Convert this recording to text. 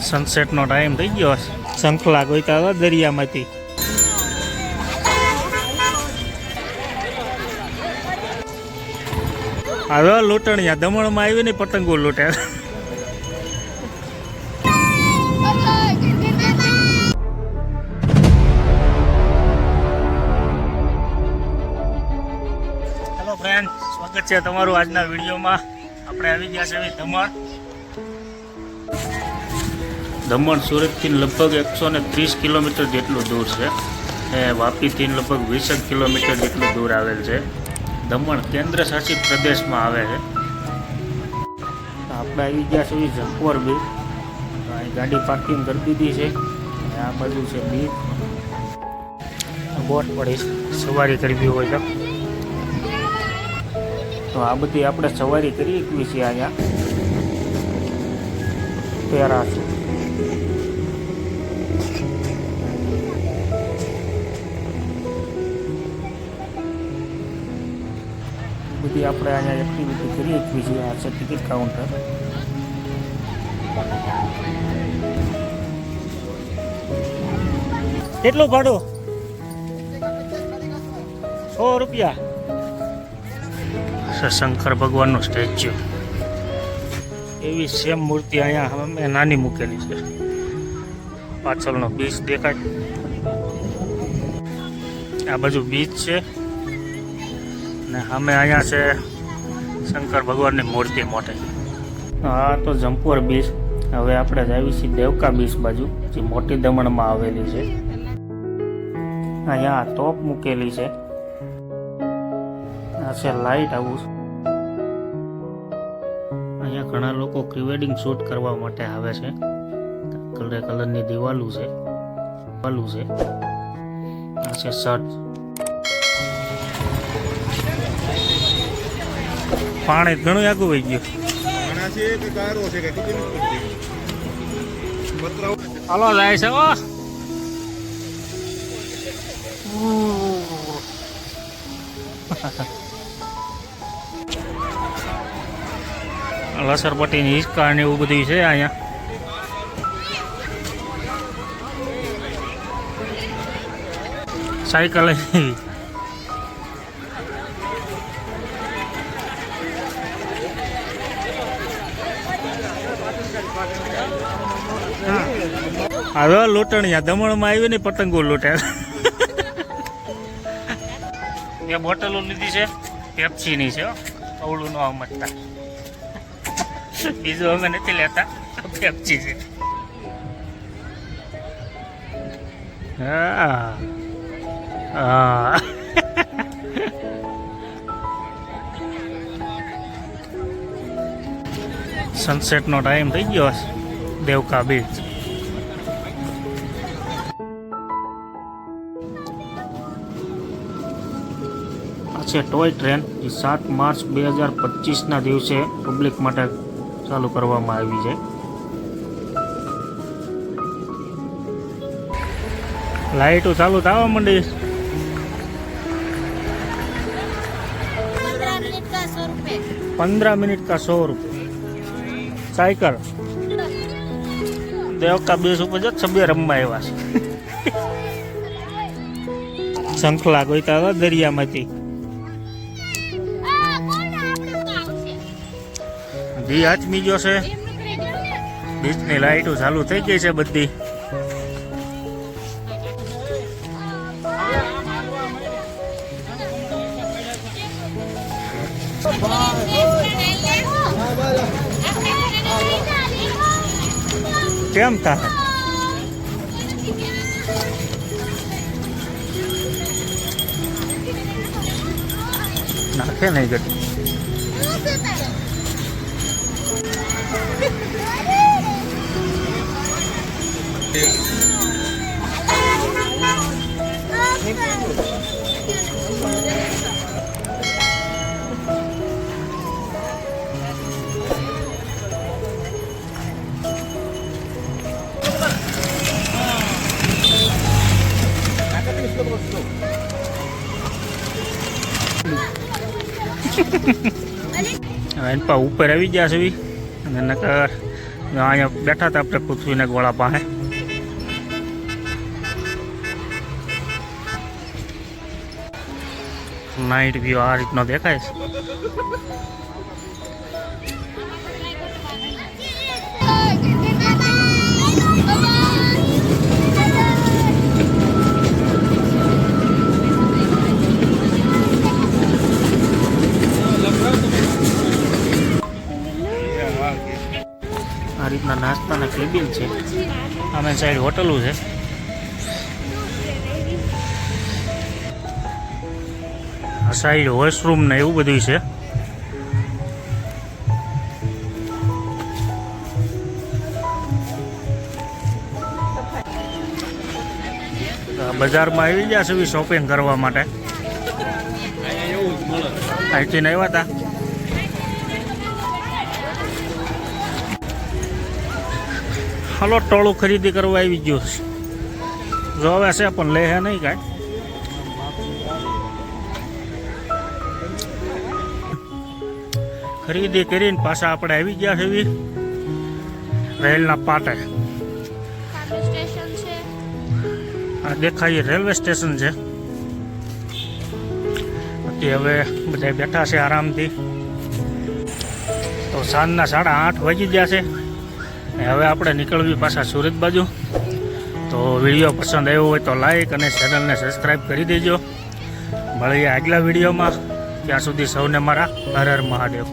સનસેટનો time થઈ ગયો. શંખલા ગોઈતા હતા દરિયામાંથી. હવે લૂંટણિયા દમણમાં આવી ને પતંગો લૂંટે. હેલો ફ્રેન્ડ, સ્વાગત છે તમારું આજના વિડીયોમાં. આપણે આવી ગયા છે દમણ. દમણ સુરતથી લગભગ 130 કિલોમીટર જેટલું દૂર છે. વાપીથી લગભગ 20 કિલોમીટર જેટલું દૂર આવેલ છે. દમણ કેન્દ્ર શાસિત પ્રદેશમાં આવે છે. આપણે આવી ગયા છીએ જંપોર બીચ. અહીં ગાડી પાર્કિંગ કરી દીધી છે. આ બાજુ છે બીચ. બોટ પડી સવારી કરવી હોય તો આ બધી આપણે સવારી કરી શકીએ છીએ. અહીંયા પેરાસૂટ બધી આપણે અહીંયા એક્ટિવિટી કરી શકીએ છીએ. આ છે ટિકિટ કાઉન્ટર. કેટલું ભાડું? 100 રૂપિયા. શંકર ભગવાનનું સ્ટેચ્યુ. એવી સેમ મૂર્તિ અહીંયા અમે નાની મૂકેલી છે. પાછળનો બીચ દેખાય. આ બાજુ બીચ છે ને સામે અહીંયા છે શંકર ભગવાનની મૂર્તિ મોટી. હા તો જંપોર બીચ. હવે આપણે જાવી છીએ દેવકા બીચ બાજુ, જે મોટી દમણમાં આવેલી છે. અહીંયા તોપ મૂકેલી છે. આ છે લાઇટ હાઉસ. અહીંયા ઘણા લોકો પ્રી-વેડિંગ શૂટ કરવા માટે આવે છે. કલરની દિવાલો છે. આ છે શર્ટ. પાણી ઘણું આગું વહી ગયું. હાલો જાય છે. લસરપટ્ટીની હિંચકા ને એવું બધું છે અહીંયા. સાયકલ હવે લૂંટણિયા દમણમાં આવી ને પતંગો લૂંટે. બે બોટલો લીધી છે, પેપ્સીની છે. અવળું ન સમજતા. બીજું અમે નથી લેતા, પેપ્સી છે. હા હા. સનસેટનો ટાઈમ થઈ ગયો. દેવકા બીચ. છે ટોય ટ્રેન, જે 7 માર્ચ 2025ના દિવસે પબ્લિક માટે ચાલુ કરવામાં આવી છે. લાઇટો ચાલુ થવા માંડી. 15 મિનિટ કા 100 રૂપિયા. સાયકલ દેવકા બીચ ઉપર જ છબે રમવા આવ્યા છે. શંખલા ગોઈતા હતા દરિયામાંથી. દી આચમી ગયો છે. બીચની લાઇટો ચાલુ થઈ ગઈ છે બધી. કેમ થાય? નાખે નહીં ગયું. ઉપર આવી ગયા છે અને નકર અહીંયા બેઠા હતા આપણે પૃથ્વીના ગોળા પાસે. નાઇટ વ્યૂ આ રીતનો દેખાય છે. આ રીતના નાસ્તાના કેબિન છે. આમે સાઈડ હોટલું છે. આ સાઈડ વોશરૂમ ને એવું બધું છે. બજારમાં આવી ગયા છે શોપિંગ કરવા માટે. અહીંથી આવ્યા હતા. હાલો ટોળું ખરીદી કરવા આવી ગયું છે. જોવે છે પણ લે હે નહીં કાંઈ. ખરીદી કરીને પાછા આપણે આવી ગયા છે રેલના પાટે. આ દેખાય રેલવે સ્ટેશન છે. બાકી હવે બધા બેઠા છે આરામથી. તો સાંજના 8:30 વાગી ગયા છે. હવે આપણે નીકળવી પાછા સુરત બાજુ. તો વિડીયો પસંદ આવ્યો હોય તો લાઈક અને ચેનલને સબસ્ક્રાઈબ કરી દેજો. મળીએ આગલા વિડીયોમાં. ત્યાં સુધી સૌને મારા હર હર મહાદેવ.